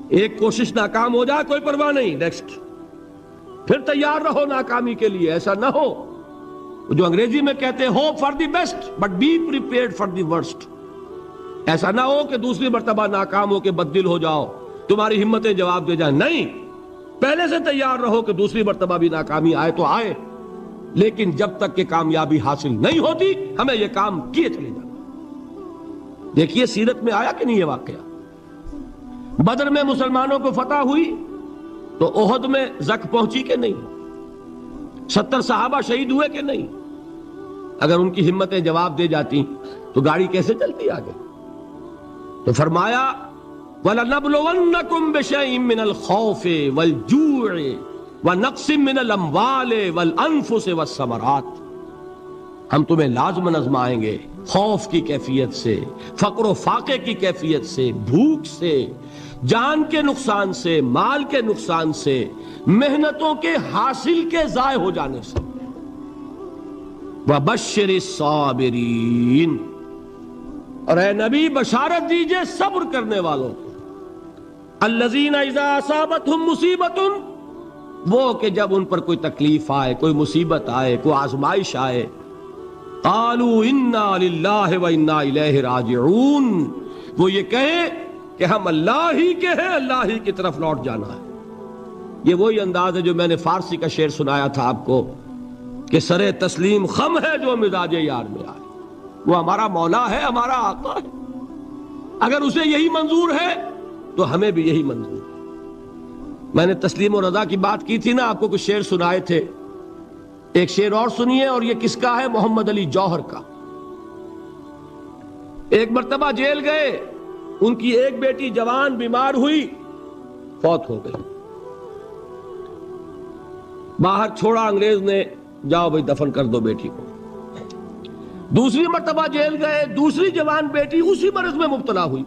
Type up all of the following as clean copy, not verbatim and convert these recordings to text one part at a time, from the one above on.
ایک کوشش ناکام ہو جائے کوئی پرواہ نہیں، نیکسٹ، پھر تیار رہو ناکامی کے لیے. ایسا نہ ہو جو انگریزی میں کہتے ہیں hope for the best but be prepared for the worst. ایسا نہ ہو کہ دوسری مرتبہ ناکام ہو کے بددل ہو جاؤ، تمہاری ہمتیں جواب دے جائیں. نہیں، پہلے سے تیار رہو کہ دوسری مرتبہ بھی ناکامی آئے تو آئے، لیکن جب تک کہ کامیابی حاصل نہیں ہوتی ہمیں یہ کام کیے چلے جانا. دیکھیے سیرت میں آیا کہ نہیں یہ واقعہ؟ بدر میں مسلمانوں کو فتح ہوئی تو احد میں زک پہنچی کہ نہیں؟ 70 صحابہ شہید ہوئے کہ نہیں؟ اگر ان کی ہمتیں جواب دے جاتی تو گاڑی کیسے چلتی آگے؟ تو فرمایا وَلَنَبْلُوَنَّكُمْ بِشَيْءٍ مِّنَ الْخَوْفِ وَالْجُوعِ وَنَقْصٍ مِّنَ الْأَمْوَالِ وَالْأَنفُسِ وَالثَّمَرَاتِ. ہم تمہیں لازماً آزمائیں گے، خوف کی کیفیت سے، فقر و فاقے کی کیفیت سے، بھوک سے، جان کے نقصان سے، مال کے نقصان سے، محنتوں کے حاصل کے ضائع ہو جانے سے. وَبَشِّرِ الصَّابِرِينَ، اور اے نبی بشارت دیجئے صبر کرنے والوں کو. الَّذِينَ إِذَا أَصَابَتْهُمْ مُصِيبَةٌ، وہ کہ جب ان پر کوئی تکلیف آئے، کوئی مصیبت آئے، کوئی آزمائش آئے، قالوا انا للہ وانا الیہ راجعون، وہ یہ کہیں کہ ہم اللہ ہی کے ہیں، اللہ ہی کی طرف لوٹ جانا ہے. یہ وہی انداز ہے جو میں نے فارسی کا شعر سنایا تھا آپ کو کہ سرے تسلیم خم ہے جو مزاج یار میں آئے. وہ ہمارا مولا ہے، ہمارا آقا ہے، اگر اسے یہی منظور ہے تو ہمیں بھی یہی منظور ہے. میں نے تسلیم و رضا کی بات کی تھی نا، آپ کو کچھ شعر سنائے تھے. ایک شعر اور سنیے، اور یہ کس کا ہے؟ محمد علی جوہر کا. ایک مرتبہ جیل گئے، ان کی ایک بیٹی جوان بیمار ہوئی، فوت ہو گئی. باہر چھوڑا انگریز نے، جاؤ بھائی دفن کر دو بیٹی کو. دوسری مرتبہ جیل گئے، دوسری جوان بیٹی اسی مرض میں مبتلا ہوئی.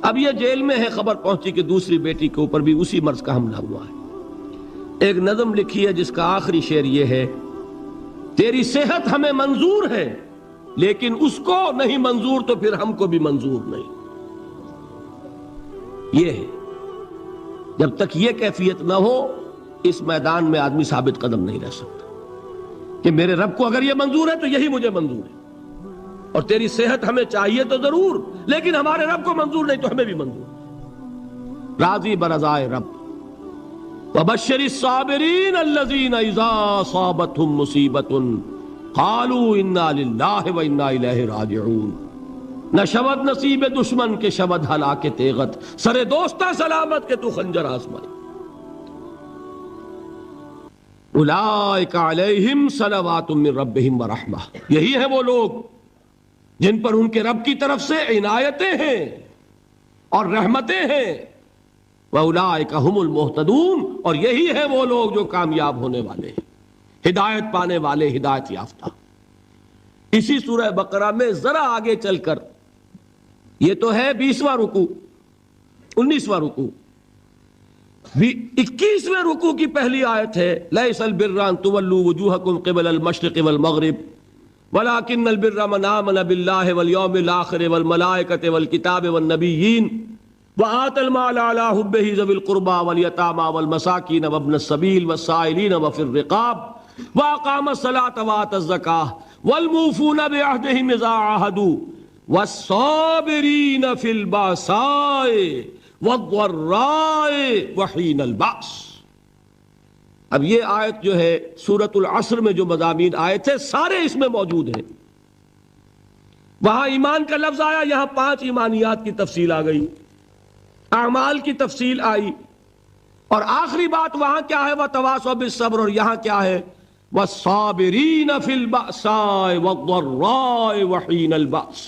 اب یہ جیل میں ہے، خبر پہنچی کہ دوسری بیٹی کے اوپر بھی اسی مرض کا حملہ ہوا ہے. ایک نظم لکھی ہے جس کا آخری شعر یہ ہے: تیری صحت ہمیں منظور ہے لیکن اس کو نہیں منظور تو پھر ہم کو بھی منظور نہیں. یہ ہے، جب تک یہ کیفیت نہ ہو اس میدان میں آدمی ثابت قدم نہیں رہ سکتا کہ میرے رب کو اگر یہ منظور ہے تو یہی مجھے منظور ہے، اور تیری صحت ہمیں چاہیے تو ضرور، لیکن ہمارے رب کو منظور نہیں تو ہمیں بھی منظور. راضی برضائے رب. وَبَشِّرِ الصَّابِرِينَ الَّذِينَ إِذَا أَصَابَتْهُمْ مُصِيبَةٌ قَالُوا إِنَّا لِلَّهِ وَإِنَّا إِلَيْهِ رَاجِعُونَ. نہ شود نصیب دشمن کے شود ہلاک تیغت، سر دوستہ سلامت کے تو خنجر آزمائی. اولئک علیہم صلوات من ربہم ورحمہ، یہی ہیں وہ لوگ جن پر ان کے رب کی طرف سے عنایتیں ہیں اور رحمتیں ہیں. وَأُولَٰئِكَ هُمُ الْمُهْتَدُونَ، اور یہی ہے وہ لوگ جو کامیاب ہونے والے ہیں، ہدایت پانے والے، ہدایت یافتہ. اسی سورہ بقرہ میں ذرا آگے چل کر، یہ تو ہے 20واں رکوع، 19واں رکوع، 21ویں رکوع کی پہلی آیت ہے: لَيْسَ الْبِرَّ أَن تُوَلُّوا وُجُوهَكُمْ قِبَلَ الْمَشْرِقِ وَالْمَغْرِبِ وَلَٰكِنَّ الْبِرَّ مَنْ آمَنَ بِاللَّهِ وَالْيَوْمِ الْآخِرِ وَالْمَلَائِكَةِ وَالْكِتَابِ وَالنَّبِيِّينَ وَآتَى المال على حبه ذوي القربى واليتامى والمساكين وابن السبيل والسائلين وفي الرقاب وأقام الصلاة وآتى الزكاة والموفون بعهدهم إذا عاهدوا والصابرين في البأساء والضراء وحين البأس. اب یہ آیت جو ہے سورۃ العصر میں جو مضامین آئے تھے سارے اس میں موجود ہیں. وہاں ایمان کا لفظ آیا، یہاں 5 ایمانیات کی تفصیل آ گئی، اعمال کی تفصیل آئی، اور آخری بات وہاں کیا ہے؟ وَتَوَاصَوْا بِالصَّبْرِ، اور یہاں کیا ہے؟ وَالصَّابِرِينَ فِي الْبَأْسَاءِ وَالضَّرَّاءِ وَحِينَ الْبَأْسِ،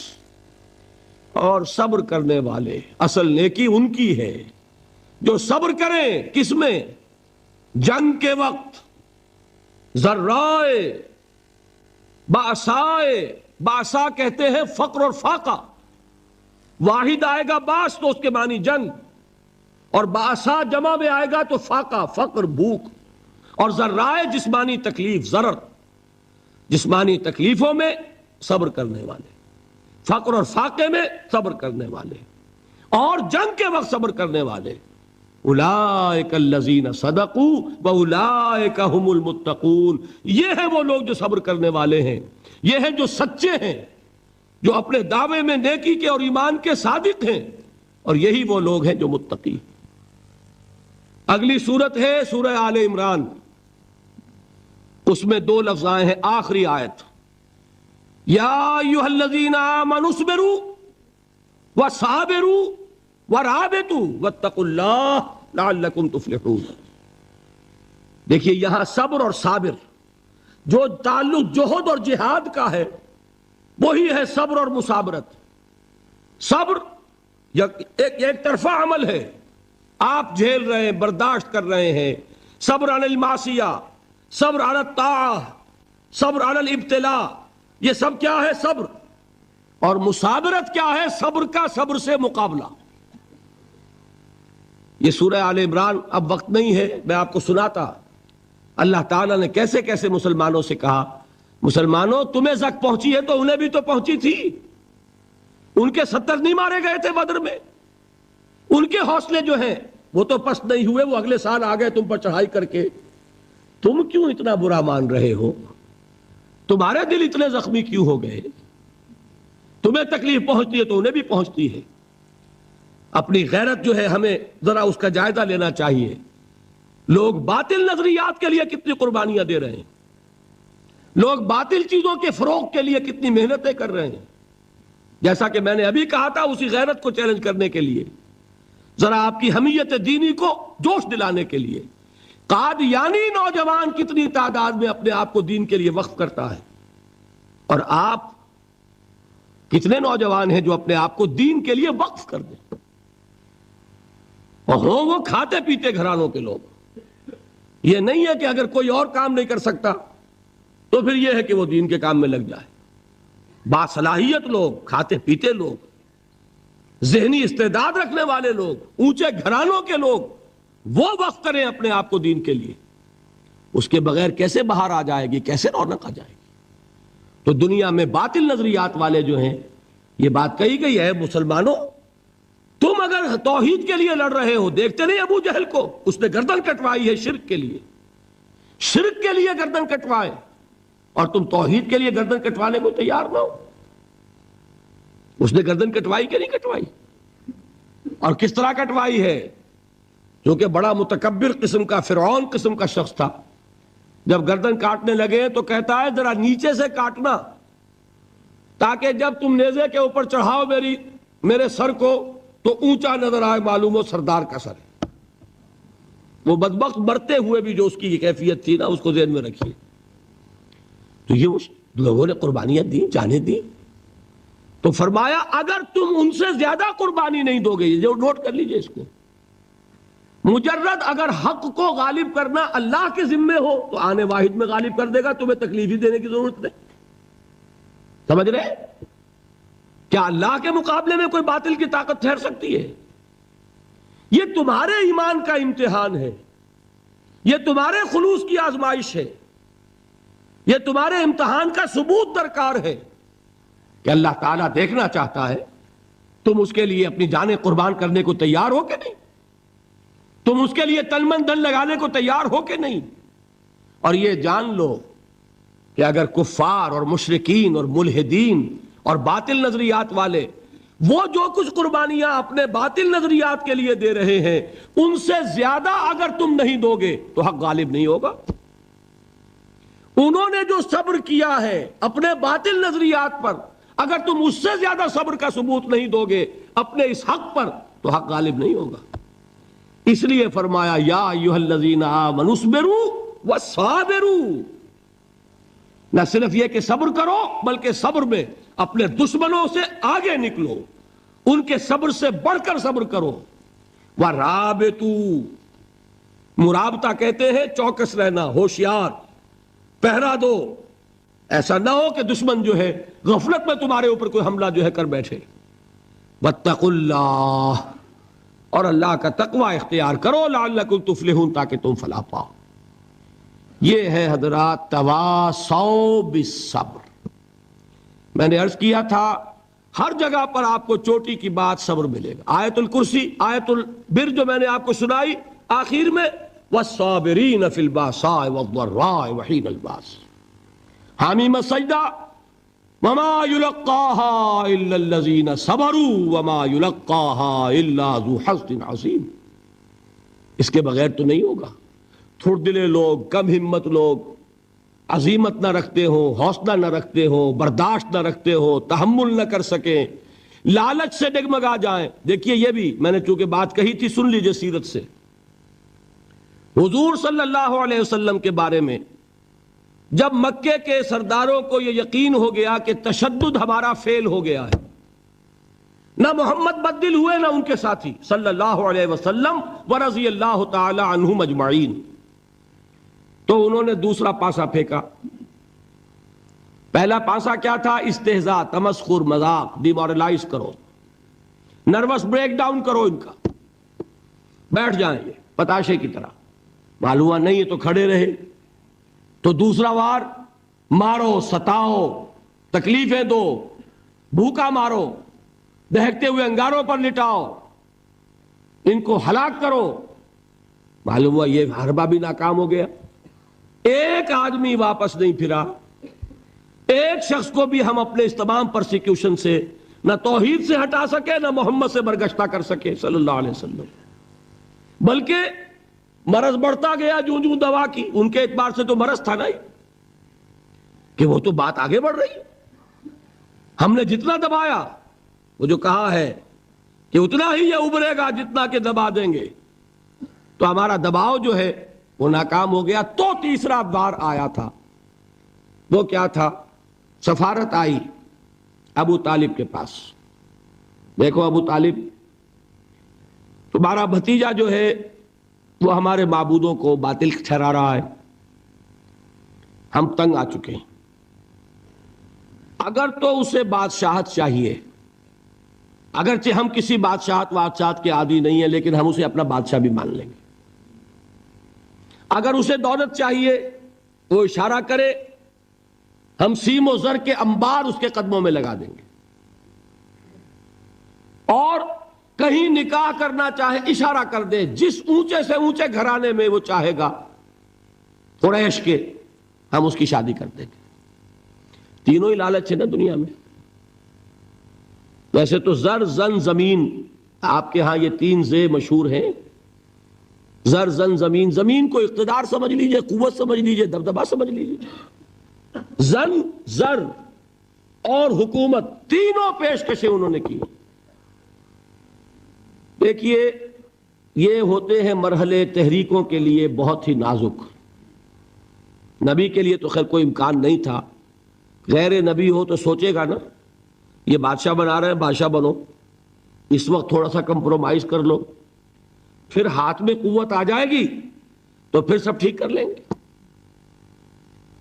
اور صبر کرنے والے. اصل نیکی ان کی ہے جو صبر کریں. کس میں؟ جنگ کے وقت. ذرائے، بأسائے، بأسا کہتے ہیں فقر اور فاقہ. واحد آئے گا باس تو اس کے معنی جنگ، اور بأسا جمع میں آئے گا تو فاقہ، فقر، بھوک. اور ذرائے جسمانی تکلیف، ضرر، جسمانی تکلیفوں میں صبر کرنے والے، فقر اور فاقے میں صبر کرنے والے. اور جنگ کے وقت صبر کرنے والے، اولئک الذین صدقوا واولئک هم المتقون، یہ ہیں وہ لوگ جو صبر کرنے والے ہیں، یہ ہیں جو سچے ہیں، جو اپنے دعوے میں نیکی کے اور ایمان کے صادق ہیں، اور یہی وہ لوگ ہیں جو متقی۔ اگلی صورت ہے سورہ آل عمران، اس میں 2 لفظ آئے ہیں، آخری آیت، یا ایھا الذین آمنوا اصبروا وصابروا ورابطوا واتقوا اللہ لعلکم تفلحون۔ دیکھیے یہاں صبر اور صابر جو تعلق جہد اور جہاد کا ہے وہی ہے صبر اور مصابرت۔ صبر ایک طرفہ عمل ہے، آپ جھیل رہے ہیں، برداشت کر رہے ہیں، صبر علی المعصیہ، صبر علی الطاعہ، صبر علی الابتلاء، یہ سب کیا ہے؟ صبر۔ اور مصابرت کیا ہے؟ صبر کا صبر سے مقابلہ۔ یہ سورہ آل عمران، اب وقت نہیں ہے میں آپ کو سناتا اللہ تعالیٰ نے کیسے کیسے مسلمانوں سے کہا، مسلمانوں تمہیں زک پہنچی ہے تو انہیں بھی تو پہنچی تھی، ان کے 70 نہیں مارے گئے تھے بدر میں، ان کے حوصلے جو ہیں وہ تو پست نہیں ہوئے، وہ اگلے سال آ گئے تم پر چڑھائی کر کے، تم کیوں اتنا برا مان رہے ہو؟ تمہارے دل اتنے زخمی کیوں ہو گئے؟ تمہیں تکلیف پہنچتی ہے تو انہیں بھی پہنچتی ہے۔ اپنی غیرت جو ہے ہمیں ذرا اس کا جائزہ لینا چاہیے۔ لوگ باطل نظریات کے لیے کتنی قربانیاں دے رہے ہیں، لوگ باطل چیزوں کے فروغ کے لیے کتنی محنتیں کر رہے ہیں۔ جیسا کہ میں نے ابھی کہا تھا، اسی غیرت کو چیلنج کرنے کے لیے، ذرا آپ کی حمیت دینی کو جوش دلانے کے لیے، قادیانی نوجوان کتنی تعداد میں اپنے آپ کو دین کے لیے وقف کرتا ہے، اور آپ کتنے نوجوان ہیں جو اپنے آپ کو دین کے لیے وقف کر دیں، اور ہوں وہ کھاتے پیتے گھرانوں کے لوگ۔ یہ نہیں ہے کہ اگر کوئی اور کام نہیں کر سکتا تو پھر یہ ہے کہ وہ دین کے کام میں لگ جائے۔ باصلاحیت لوگ، کھاتے پیتے لوگ، ذہنی استعداد رکھنے والے لوگ، اونچے گھرانوں کے لوگ، وہ وقف کریں اپنے آپ کو دین کے لیے۔ اس کے بغیر کیسے باہر آ جائے گی، کیسے رونق آ جائے گی؟ تو دنیا میں باطل نظریات والے جو ہیں، یہ بات کہی گئی ہے، مسلمانوں تم اگر توحید کے لیے لڑ رہے ہو، دیکھتے نہیں ابو جہل کو، اس نے گردن کٹوائی ہے شرک کے لیے، شرک کے لیے گردن کٹوائے، اور تم توحید کے لیے گردن کٹوانے کو تیار نہ ہو۔ اس نے گردن کٹوائی کہ نہیں کٹوائی؟ اور کس طرح کٹوائی ہے؟ جو کہ بڑا متکبر قسم کا، فرعون قسم کا شخص تھا، جب گردن کاٹنے لگے تو کہتا ہے ذرا نیچے سے کاٹنا، تاکہ جب تم نیزے کے اوپر چڑھاؤ میرے سر کو تو اونچا نظر آئے، معلوم ہو سردار کا سر ہے۔ وہ بدبخت مرتے ہوئے بھی جو اس کی کیفیت تھی نا، اس کو ذہن میں رکھیے۔ تو یہ اس لوگوں نے قربانیاں دی، جانیں دی، تو فرمایا اگر تم ان سے زیادہ قربانی نہیں دو گے، جو نوٹ کر لیجئے اس کو، مجرد اگر حق کو غالب کرنا اللہ کے ذمے ہو تو آنے واحد میں غالب کر دے گا، تمہیں تکلیف ہی دینے کی ضرورت نہیں۔ سمجھ رہے؟ کیا اللہ کے مقابلے میں کوئی باطل کی طاقت ٹھہر سکتی ہے؟ یہ تمہارے ایمان کا امتحان ہے، یہ تمہارے خلوص کی آزمائش ہے، یہ تمہارے امتحان کا ثبوت درکار ہے کہ اللہ تعالیٰ دیکھنا چاہتا ہے تم اس کے لیے اپنی جانیں قربان کرنے کو تیار ہو کہ نہیں، تم اس کے لیے تن من دھن لگانے کو تیار ہو کہ نہیں۔ اور یہ جان لو کہ اگر کفار اور مشرکین اور ملحدین اور باطل نظریات والے وہ جو کچھ قربانیاں اپنے باطل نظریات کے لیے دے رہے ہیں، ان سے زیادہ اگر تم نہیں دو گے تو حق غالب نہیں ہوگا۔ انہوں نے جو صبر کیا ہے اپنے باطل نظریات پر، اگر تم اس سے زیادہ صبر کا ثبوت نہیں دو گے اپنے اس حق پر تو حق غالب نہیں ہوگا۔ اس لیے فرمایا یا ایھا الذین آمنوا اصبروا وصابروا، نہ صرف یہ کہ صبر کرو بلکہ صبر میں اپنے دشمنوں سے آگے نکلو، ان کے صبر سے بڑھ کر صبر کرو۔ ورابطوا، مرابطہ کہتے ہیں چوکس رہنا، ہوشیار، پہرا دو، ایسا نہ ہو کہ دشمن جو ہے غفلت میں تمہارے اوپر کوئی حملہ جو ہے کر بیٹھے۔ واتقوا اللہ، اور اللہ کا تقوی اختیار کرو، لعلکم تفلحون، تاکہ تم فلاح پاؤ۔ یہ ہے حضرات تواصوا بالصبر۔ میں نے عرض کیا تھا ہر جگہ پر آپ کو چوٹی کی بات صبر ملے گا. آیت الکرسی، آیت البر جو میں نے آپ کو سنائی آخر میں، والصابرین فی الباساء والضراء وحین الباس. حامیم السجدہ، وما یلقاها الا الذین صبروا وما یلقاها الا ذو حظ عظیم. اس کے بغیر تو نہیں ہوگا. تھوڑ دلے لوگ، کم ہمت لوگ، عزیمت نہ رکھتے ہو، حوصلہ نہ رکھتے ہو، برداشت نہ رکھتے ہو، تحمل نہ کر سکیں، لالچ سے ڈگمگا جائیں. دیکھیے یہ بھی میں نے چونکہ بات کہی تھی، سن لیجئے سیرت سے. حضور صلی اللہ علیہ وسلم کے بارے میں جب مکے کے سرداروں کو یہ یقین ہو گیا کہ تشدد ہمارا فیل ہو گیا ہے، نہ محمد بدل ہوئے نہ ان کے ساتھی صلی اللہ علیہ وسلم ورضی اللہ تعالی عنہم اجمعین، تو انہوں نے دوسرا پاسا پھینکا. پہلا پاسا کیا تھا؟ استہزاء، تمسخر، مذاق، ڈیمورلائز کرو، نروس بریک ڈاؤن کرو، ان کا بیٹھ جائیں یہ پتاشے کی طرح. معلوم ہوا نہیں ہے تو کھڑے رہے. تو دوسرا وار، مارو، ستاؤ، تکلیفیں دو، بھوکا مارو، دہکتے ہوئے انگاروں پر لٹاؤ، ان کو ہلاک کرو. معلوم ہوا یہ حربہ بھی ناکام ہو گیا. ایک آدمی واپس نہیں پھرا. ایک شخص کو بھی ہم اپنے اس تمام پرسیکیوشن سے نہ توحید سے ہٹا سکے، نہ محمد سے برگشتہ کر سکے صلی اللہ علیہ وسلم. بلکہ مرض بڑھتا گیا جوں جوں دوا کی. ان کے اعتبار سے تو مرض تھا نہیں کہ وہ تو بات آگے بڑھ رہی. ہم نے جتنا دبایا، وہ جو کہا ہے کہ اتنا ہی یہ ابھرے گا جتنا کہ دبا دیں گے، تو ہمارا دباؤ جو ہے وہ ناکام ہو گیا. تو تیسرا بار آیا تھا. وہ کیا تھا؟ سفارت آئی ابو طالب کے پاس. دیکھو ابو طالب، تمہارا بھتیجا جو ہے وہ ہمارے معبودوں کو باطل ٹھہرا رہا ہے. ہم تنگ آ چکے ہیں. اگر تو اسے بادشاہت چاہیے، اگرچہ ہم کسی بادشاہت کے عادی نہیں ہیں، لیکن ہم اسے اپنا بادشاہ بھی مان لیں گے. اگر اسے دولت چاہیے، وہ اشارہ کرے، ہم سیم و زر کے انبار اس کے قدموں میں لگا دیں گے. اور کہیں نکاح کرنا چاہے اشارہ کر دے، جس اونچے سے اونچے گھرانے میں وہ چاہے گا قریش کے، ہم اس کی شادی کر دیں گے. تینوں ہی لالچ ہے نا دنیا میں. ویسے تو زر، زن، زمین، آپ کے ہاں یہ تین زے مشہور ہیں. زر، زن، زمین. زمین کو اقتدار سمجھ لیجئے، قوت سمجھ لیجئے، دبدبا سمجھ لیجئے. زن، زر اور حکومت، تینوں پیشکشیں انہوں نے کی. دیکھیے یہ ہوتے ہیں مرحلے تحریکوں کے لیے بہت ہی نازک. نبی کے لیے تو خیر کوئی امکان نہیں تھا. غیر نبی ہو تو سوچے گا نا، یہ بادشاہ بنا رہے ہیں، بادشاہ بنو، اس وقت تھوڑا سا کمپرومائز کر لو، پھر ہاتھ میں قوت آ جائے گی تو پھر سب ٹھیک کر لیں گے.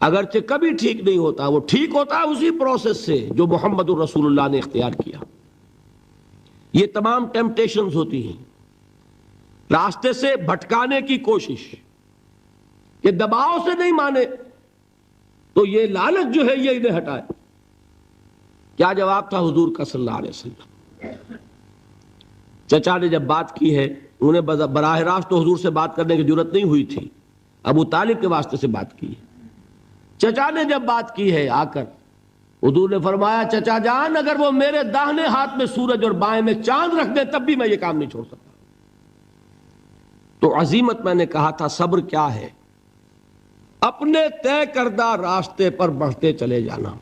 اگرچہ کبھی ٹھیک نہیں ہوتا، وہ ٹھیک ہوتا ہے اسی پروسیس سے جو محمد الرسول اللہ نے اختیار کیا. یہ تمام ٹیمپٹیشنز ہوتی ہیں، راستے سے بھٹکانے کی کوشش، کہ دباؤ سے نہیں مانے تو یہ لالچ جو ہے یہ انہیں ہٹائے. کیا جواب تھا حضور کا صلی اللہ علیہ وسلم؟ چچا نے جب بات کی ہے، انہیں براہ راست تو حضور سے بات کرنے کی ضرورت نہیں ہوئی تھی، ابو طالب کے واسطے سے بات کی ہے. چچا نے جب بات کی ہے آ کر، حضور نے فرمایا چچا جان اگر وہ میرے داہنے ہاتھ میں سورج اور بائیں میں چاند رکھ دیں تب بھی میں یہ کام نہیں چھوڑ سکتا. تو عزیمت میں نے کہا تھا صبر کیا ہے؟ اپنے طے کردہ راستے پر بڑھتے چلے جانا،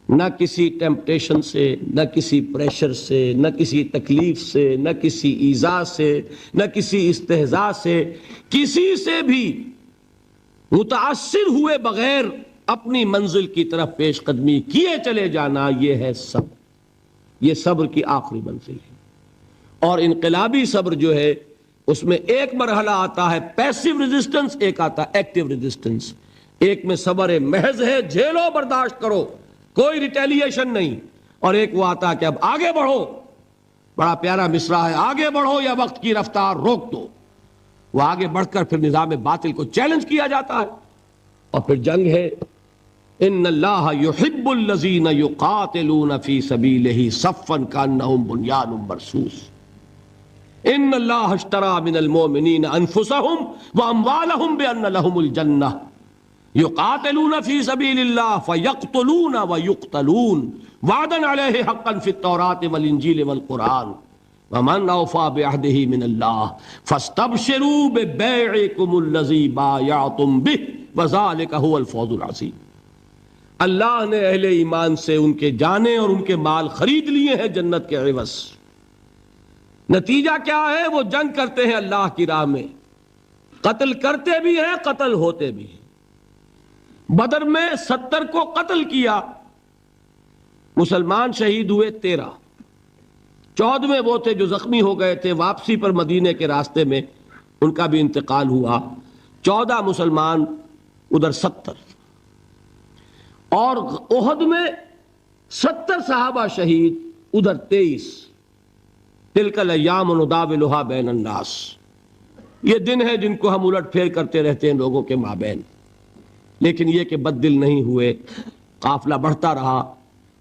نہ کسی ٹیمپٹیشن سے، نہ کسی پریشر سے، نہ کسی تکلیف سے، نہ کسی ایذا سے، نہ کسی استہزاء سے، کسی سے بھی متاثر ہوئے بغیر اپنی منزل کی طرف پیش قدمی کیے چلے جانا. یہ ہے صبر. یہ صبر کی آخری منزل ہے. اور انقلابی صبر جو ہے اس میں ایک مرحلہ آتا ہے پیسیو ریزسٹنس، ایک آتا ہے ایکٹیو ریزسٹنس. ایک میں صبر محض ہے، جھیلو، برداشت کرو، کوئی ریٹیلیشن نہیں. اور ایک وہ آتا ہے کہ اب آگے بڑھو. بڑا پیارا مصرع ہے، آگے بڑھو یا وقت کی رفتار روک دو. وہ آگے بڑھ کر پھر نظام باطل کو چیلنج کیا جاتا ہے، اور پھر جنگ ہے. ان اللہ یحب الذین یقاتلون فی سبیلہ صفا کانہم بنیان مرصوص ان اللہ اشتری من المؤمنین انفسہم واموالہم بان لہم الجنہ یقاتلون فی سبیل اللہ فیقتلون ویقتلون وعدا علیہ حقا فی التوراۃ والانجیل والقرآن ومن اوفی بعہدہ من اللہ فاستبشروا ببیعکم الذی بایعتم بہ وذلک هو الفوز العظیم. اللہ نے اہل ایمان سے ان کے جانیں اور ان کے مال خرید لیے ہیں جنت کے عوض. نتیجہ کیا ہے؟ وہ جنگ کرتے ہیں اللہ کی راہ میں، قتل کرتے بھی ہیں، قتل ہوتے بھی ہیں. بدر میں 70 کو قتل کیا، مسلمان شہید ہوئے 13. 14 وہ تھے جو زخمی ہو گئے تھے، واپسی پر مدینے کے راستے میں ان کا بھی انتقال ہوا. 14 مسلمان، ادھر 70. اور احد میں 70 صحابہ شہید، ادھر 23. تلک الایام نداولها بین الناس. یہ دن ہے جن کو ہم الٹ پھیر کرتے رہتے ہیں لوگوں کے مابین. لیکن یہ کہ بد دل نہیں ہوئے، قافلہ بڑھتا رہا.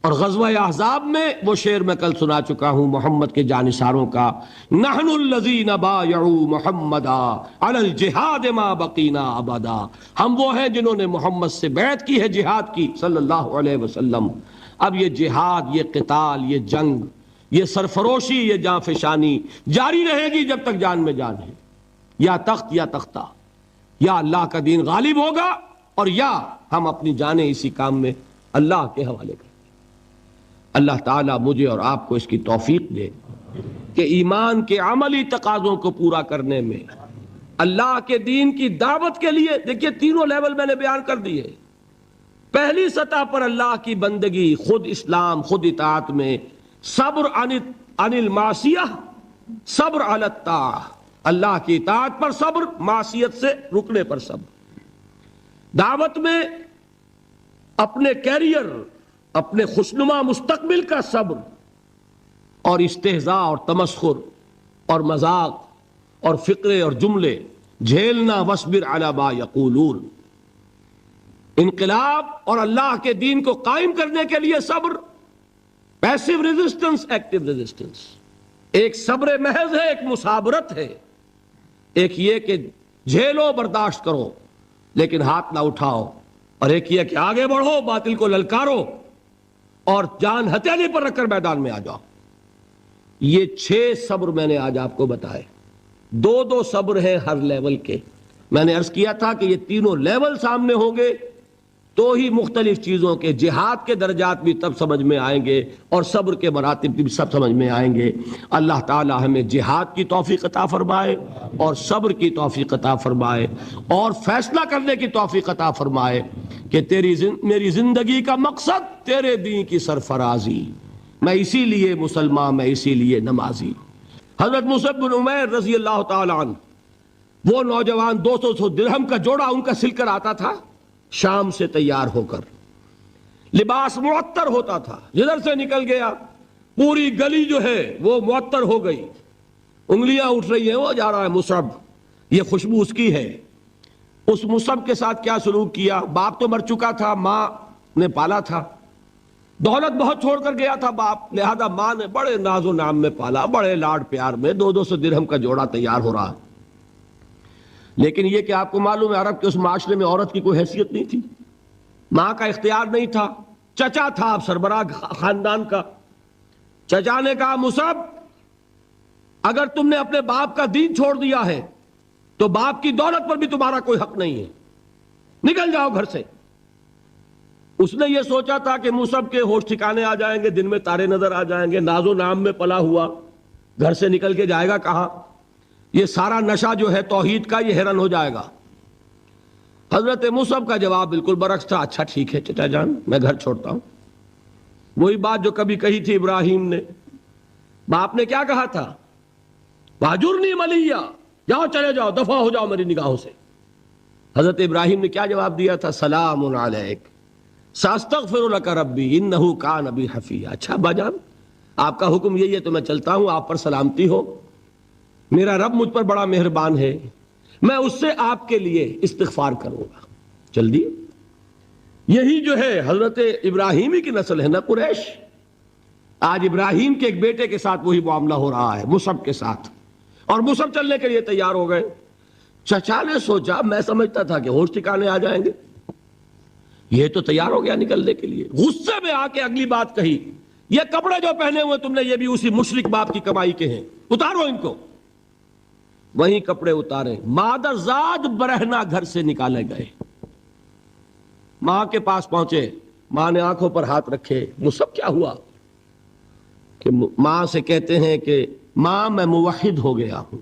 اور غزوہ احزاب میں وہ شعر میں کل سنا چکا ہوں محمد کے جانثاروں کا، نحن الذین بایعوا محمدا علی الجہاد ما بقینا ابدا. ہم وہ ہیں جنہوں نے محمد سے بیعت کی ہے جہاد کی صلی اللہ علیہ وسلم. اب یہ جہاد، یہ قتال، یہ جنگ، یہ سرفروشی، یہ جاں فشانی جاری رہے گی جب تک جان میں جان ہے. یا تخت یا تختہ، یا اللہ کا دین غالب ہوگا اور یا ہم اپنی جانیں اسی کام میں اللہ کے حوالے کریں. اللہ تعالیٰ مجھے اور آپ کو اس کی توفیق دے کہ ایمان کے عملی تقاضوں کو پورا کرنے میں، اللہ کے دین کی دعوت کے لیے. دیکھیے تینوں لیول میں نے بیان کر دیے. پہلی سطح پر اللہ کی بندگی، خود اسلام، خود اطاعت میں صبر عن المعصیہ، صبر علی الطاعہ. اللہ کی اطاعت پر صبر، معصیت سے رکنے پر صبر. دعوت میں اپنے کیریئر، اپنے خوشنما مستقبل کا صبر، اور استہزاء اور تمسخر اور مذاق اور فقرے اور جملے جھیلنا. واصبر علی ما یقولون. انقلاب اور اللہ کے دین کو قائم کرنے کے لیے صبر. Passive resistance, active resistance. ایک صبر محض ہے، ایک مصابرت ہے. ایک یہ کہ جھیلو، برداشت کرو لیکن ہاتھ نہ اٹھاؤ، اور ایک یہ کہ آگے بڑھو، باطل کو للکارو اور جان ہتھیلی پر رکھ کر میدان میں آ جاؤ. یہ 6 صبر میں نے آج آپ کو بتائے. 2 صبر ہیں ہر لیول کے. میں نے عرض کیا تھا کہ یہ تینوں لیول سامنے ہوں گے تو ہی مختلف چیزوں کے، جہاد کے درجات بھی تب سمجھ میں آئیں گے اور صبر کے مراتب بھی سب سمجھ میں آئیں گے. اللہ تعالی ہمیں جہاد کی توفیق عطا فرمائے اور صبر کی توفیق عطا فرمائے اور فیصلہ کرنے کی توفیق عطا فرمائے کہ میری زندگی کا مقصد تیرے دین کی سرفرازی. میں اسی لیے مسلمان، میں اسی لیے نمازی. حضرت مصعب بن عمیر رضی اللہ تعالی عنہ، وہ نوجوان 200 درہم کا جوڑا ان کا سل کر آتا تھا شام سے تیار ہو کر. لباس معطر ہوتا تھا، جدھر سے نکل گیا پوری گلی جو ہے وہ معطر ہو گئی. انگلیاں اٹھ رہی ہیں، وہ جا رہا ہے مصعب، یہ خوشبو اس کی ہے. اس مصعب کے ساتھ کیا سلوک کیا؟ باپ تو مر چکا تھا، ماں نے پالا تھا، دولت بہت چھوڑ کر گیا تھا باپ، لہذا ماں نے بڑے ناز و نام میں پالا، بڑے لاڈ پیار میں. 200 درہم کا جوڑا تیار ہو رہا. لیکن یہ کہ آپ کو معلوم ہے عرب کے اس معاشرے میں عورت کی کوئی حیثیت نہیں تھی، ماں کا اختیار نہیں تھا. چچا تھا اب سربراہ خاندان کا. چچا نے کہا مصعب اگر تم نے اپنے باپ کا دین چھوڑ دیا ہے تو باپ کی دولت پر بھی تمہارا کوئی حق نہیں ہے، نکل جاؤ گھر سے. اس نے یہ سوچا تھا کہ مصعب کے ہوش ٹھکانے آ جائیں گے، دن میں تارے نظر آ جائیں گے، ناز و نام میں پلا ہوا گھر سے نکل کے جائے گا کہاں، یہ سارا نشہ جو ہے توحید کا یہ حیران ہو جائے گا. حضرت مصعب کا جواب بالکل برعکس تھا. اچھا ٹھیک ہے چچا جان، میں گھر چھوڑتا ہوں. وہی بات جو کبھی کہی تھی ابراہیم نے. باپ نے کیا کہا تھا؟ واجرنی ملیہ، جاؤ چلے جاؤ، دفع ہو جاؤ میری نگاہوں سے. حضرت ابراہیم نے کیا جواب دیا تھا؟ سلام علیک ساستغفر لک ربی انہ کان بی حفیہ. اچھا ابا جان آپ کا حکم یہی ہے تو میں چلتا ہوں، آپ پر سلامتی ہو، میرا رب مجھ پر بڑا مہربان ہے، میں اس سے آپ کے لیے استغفار کروں گا. چل دی. یہی جو ہے حضرت ابراہیمی کی نسل ہے نا قریش. آج ابراہیم کے ایک بیٹے کے ساتھ وہی معاملہ ہو رہا ہے مصعب کے ساتھ, اور مصعب چلنے کے لیے تیار ہو گئے. چچا نے سوچا, میں سمجھتا تھا کہ ہوش ٹھکانے آ جائیں گے, یہ تو تیار ہو گیا نکلنے کے لیے. غصے میں آ کے اگلی بات کہی, یہ کپڑے جو پہنے ہوئے تم نے یہ بھی اسی مشرک باپ کی کمائی کے ہیں, اتارو ان کو. وہیں کپڑے اتارے, مادر زاد برہنہ گھر سے نکالے گئے. ماں کے پاس پہنچے, ماں نے آنکھوں پر ہاتھ رکھے. مصعب کیا ہوا؟ کہ ماں سے کہتے ہیں کہ ماں میں موحد ہو گیا ہوں.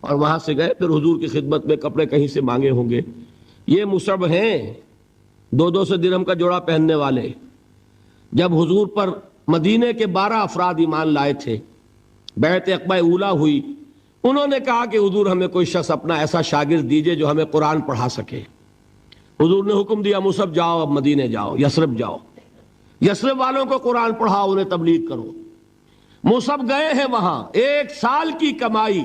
اور وہاں سے گئے, پھر حضور کی خدمت میں کپڑے کہیں سے مانگے ہوں گے. یہ مصعب ہیں 200 درہم کا جوڑا پہننے والے. جب حضور پر مدینے کے 12 افراد ایمان لائے تھے, بیعت عقبہ اولیٰ ہوئی, انہوں نے کہا کہ حضور ہمیں کوئی شخص اپنا ایسا شاگرد دیجئے جو ہمیں قرآن پڑھا سکے. حضور نے حکم دیا, مصعب جاؤ, اب مدینے جاؤ, یثرب جاؤ, یثرب والوں کو قرآن پڑھاؤ, انہیں تبلیغ کرو. مصعب گئے ہیں وہاں, 1 سال کی کمائی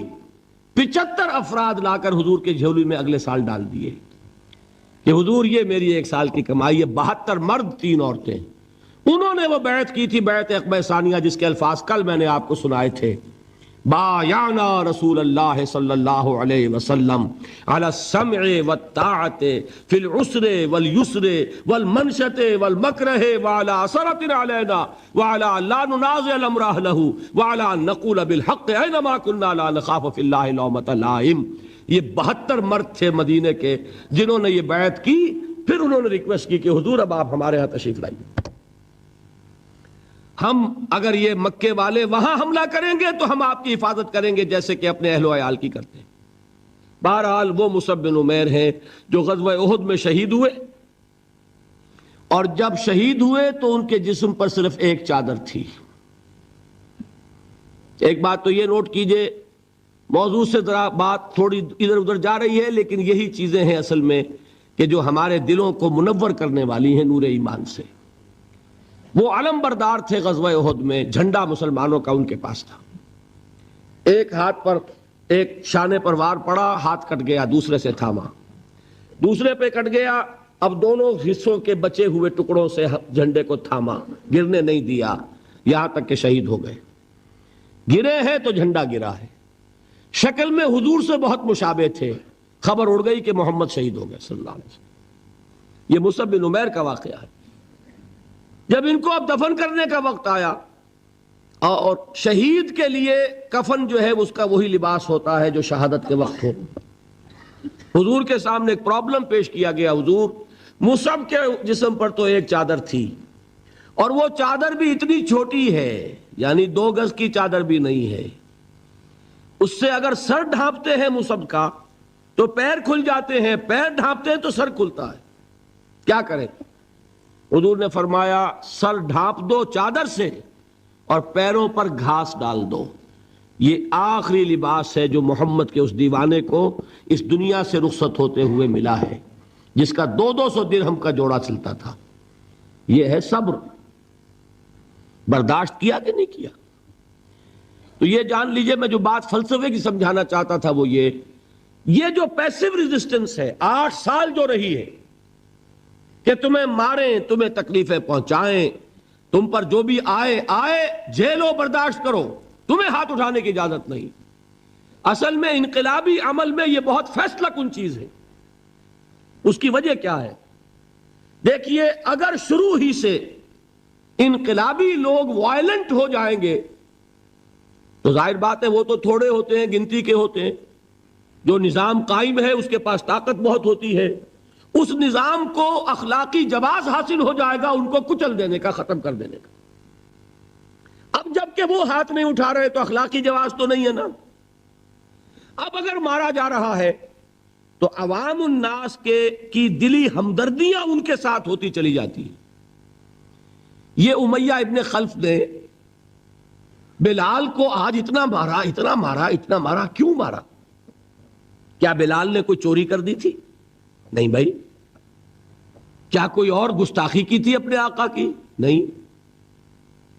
75 افراد لا کر حضور کے جھولی میں اگلے سال ڈال دیے کہ حضور یہ میری 1 سال کی کمائی ہے. 72 مرد 3 عورتیں, انہوں نے وہ بیعت کی تھی, بیعت عقبہ ثانیہ, جس کے الفاظ کل میں نے آپ کو سنائے تھے. بایعنا رسول اللہ صلی اللہ علیہ وسلم علی السمع والطاعت فی العسر والیسر والمنشط والمکرہ وعلی اثرۃ علینا وعلی لا ننازع الامر اہلہ وعلی ان نقول بالحق اینما کنا لا نخاف فی اللہ لومۃ لائم. یہ 72 مرد تھے مدینے کے جنہوں نے یہ بیعت کی. پھر انہوں نے ریکویسٹ کی کہ حضور اب آپ ہمارے ہاں تشریف لائیے, ہم اگر یہ مکے والے وہاں حملہ کریں گے تو ہم آپ کی حفاظت کریں گے جیسے کہ اپنے اہل و عیال کی کرتے ہیں. بہرحال وہ مصعب بن عمیر ہیں جو غزوہ احد میں شہید ہوئے, اور جب شہید ہوئے تو ان کے جسم پر صرف ایک چادر تھی. ایک بات تو یہ نوٹ کیجئے, موضوع سے ذرا بات تھوڑی ادھر ادھر جا رہی ہے, لیکن یہی چیزیں ہیں اصل میں کہ جو ہمارے دلوں کو منور کرنے والی ہیں نور ایمان سے. وہ علم بردار تھے غزوہ احد میں, جھنڈا مسلمانوں کا ان کے پاس تھا. ایک ہاتھ پر ایک شانے پر وار پڑا, ہاتھ کٹ گیا, دوسرے سے تھاما, دوسرے پہ کٹ گیا, اب دونوں حصوں کے بچے ہوئے ٹکڑوں سے جھنڈے کو تھاما, گرنے نہیں دیا, یہاں تک کہ شہید ہو گئے. گرے ہیں تو جھنڈا گرا ہے. شکل میں حضور سے بہت مشابہ تھے. خبر اڑ گئی کہ محمد شہید ہو گئے صلی اللہ علیہ وسلم. یہ مصعب بن عمیر کا واقعہ ہے. جب ان کو اب دفن کرنے کا وقت آیا, اور شہید کے لیے کفن جو ہے اس کا وہی لباس ہوتا ہے جو شہادت کے وقت ہو, حضور کے سامنے ایک پرابلم پیش کیا گیا. حضور, مصعب کے جسم پر تو ایک چادر تھی, اور وہ چادر بھی اتنی چھوٹی ہے, یعنی 2 گز کی چادر بھی نہیں ہے. اس سے اگر سر ڈھانپتے ہیں مصعب کا تو پیر کھل جاتے ہیں, پیر ڈھانپتے ہیں تو سر کھلتا ہے. کیا کریں؟ حضور نے فرمایا سر ڈھانپ دو چادر سے اور پیروں پر گھاس ڈال دو. یہ آخری لباس ہے جو محمد کے اس دیوانے کو اس دنیا سے رخصت ہوتے ہوئے ملا ہے, جس کا 200 درہم کا جوڑا چلتا تھا. یہ ہے صبر. برداشت کیا کہ نہیں کیا؟ تو یہ جان لیجئے, میں جو بات فلسفے کی سمجھانا چاہتا تھا وہ یہ جو پیسیو ریزسٹنس ہے 8 سال جو رہی ہے کہ تمہیں ماریں, تمہیں تکلیفیں پہنچائیں, تم پر جو بھی آئے جھیلو, برداشت کرو, تمہیں ہاتھ اٹھانے کی اجازت نہیں. اصل میں انقلابی عمل میں یہ بہت فیصلہ کن چیز ہے. اس کی وجہ کیا ہے؟ دیکھیے, اگر شروع ہی سے انقلابی لوگ وائلنٹ ہو جائیں گے تو ظاہر بات ہے وہ تو تھوڑے ہوتے ہیں, گنتی کے ہوتے ہیں. جو نظام قائم ہے اس کے پاس طاقت بہت ہوتی ہے, اس نظام کو اخلاقی جواز حاصل ہو جائے گا ان کو کچل دینے کا, ختم کر دینے کا. اب جب کہ وہ ہاتھ نہیں اٹھا رہے تو اخلاقی جواز تو نہیں ہے نا. اب اگر مارا جا رہا ہے تو عوام الناس کی دلی ہمدردیاں ان کے ساتھ ہوتی چلی جاتی ہیں. یہ امیہ ابن خلف نے بلال کو آج اتنا مارا, اتنا مارا, اتنا مارا. کیوں مارا؟ کیا بلال نے کوئی چوری کر دی تھی؟ نہیں بھائی. کیا کوئی اور گستاخی کی تھی اپنے آقا کی؟ نہیں.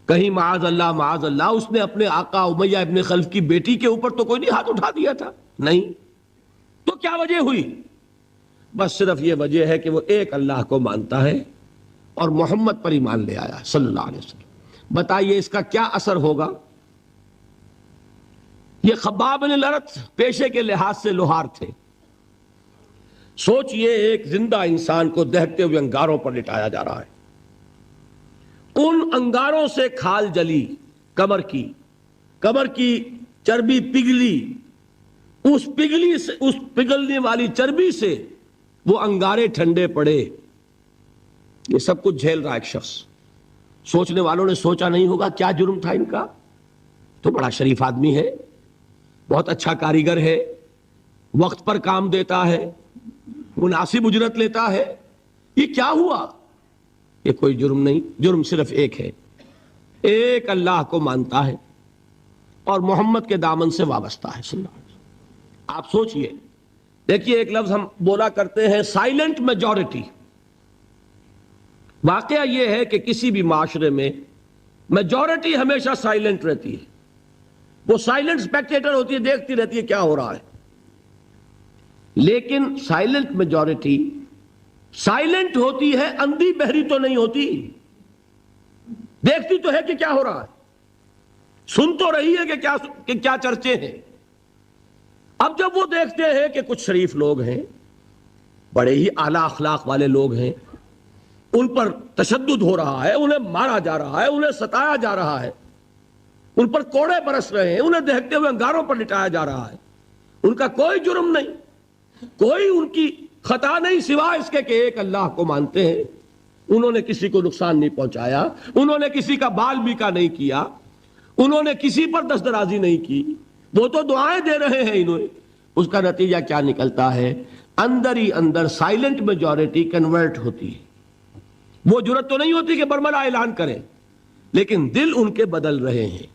کہیں معاذ اللہ اس نے اپنے آقا امیہ ابن خلف کی بیٹی کے اوپر تو کوئی نہیں ہاتھ اٹھا دیا تھا؟ نہیں. تو کیا وجہ ہوئی؟ بس صرف یہ وجہ ہے کہ وہ ایک اللہ کو مانتا ہے اور محمد پر ایمان لے آیا صلی اللہ علیہ وسلم۔ بتائیے اس کا کیا اثر ہوگا؟ یہ خباب بن الارت پیشے کے لحاظ سے لوہار تھے۔ سوچئے ایک زندہ انسان کو دہتے ہوئے انگاروں پر لٹایا جا رہا ہے، ان انگاروں سے کھال جلی، کمر کی چربی پگھلی، اس پگھلنے والی چربی سے وہ انگارے ٹھنڈے پڑے، یہ سب کچھ جھیل رہا ایک شخص۔ سوچنے والوں نے سوچا نہیں ہوگا کیا جرم تھا ان کا، تو بڑا شریف آدمی ہے، بہت اچھا کاریگر ہے، وقت پر کام دیتا ہے، مناسب اجرت لیتا ہے، یہ کیا ہوا؟ یہ کوئی جرم نہیں، جرم صرف ایک ہے، ایک اللہ کو مانتا ہے اور محمد کے دامن سے وابستہ ہے صلی اللہ علیہ وسلم۔ آپ سوچئے، دیکھیے ایک لفظ ہم بولا کرتے ہیں سائلنٹ میجورٹی۔ واقعہ یہ ہے کہ کسی بھی معاشرے میں میجورٹی ہمیشہ سائلنٹ رہتی ہے، وہ سائلنٹ اسپیکٹیٹر ہوتی ہے، دیکھتی رہتی ہے کیا ہو رہا ہے۔ لیکن سائلنٹ میجورٹی سائلنٹ ہوتی ہے، اندھی بہری تو نہیں ہوتی، دیکھتی تو ہے کہ کیا ہو رہا ہے، سن تو رہی ہے کہ کیا چرچے ہیں۔ اب جب وہ دیکھتے ہیں کہ کچھ شریف لوگ ہیں، بڑے ہی اعلیٰ اخلاق والے لوگ ہیں، ان پر تشدد ہو رہا ہے، انہیں مارا جا رہا ہے، انہیں ستایا جا رہا ہے، ان پر کوڑے برس رہے ہیں، انہیں دیکھتے ہوئے انگاروں پر لٹایا جا رہا ہے، ان کا کوئی جرم نہیں، کوئی ان کی خطا نہیں، سوائے اس کے کہ ایک اللہ کو مانتے ہیں، انہوں نے کسی کو نقصان نہیں پہنچایا، انہوں نے کسی کا بال بیکا نہیں کیا، انہوں نے کسی پر دست درازی نہیں کی، وہ تو دعائیں دے رہے ہیں انہیں۔ اس کا نتیجہ کیا نکلتا ہے؟ اندر ہی اندر سائلنٹ میجورٹی کنورٹ ہوتی ہے، وہ جرت تو نہیں ہوتی کہ برملا اعلان کریں، لیکن دل ان کے بدل رہے ہیں۔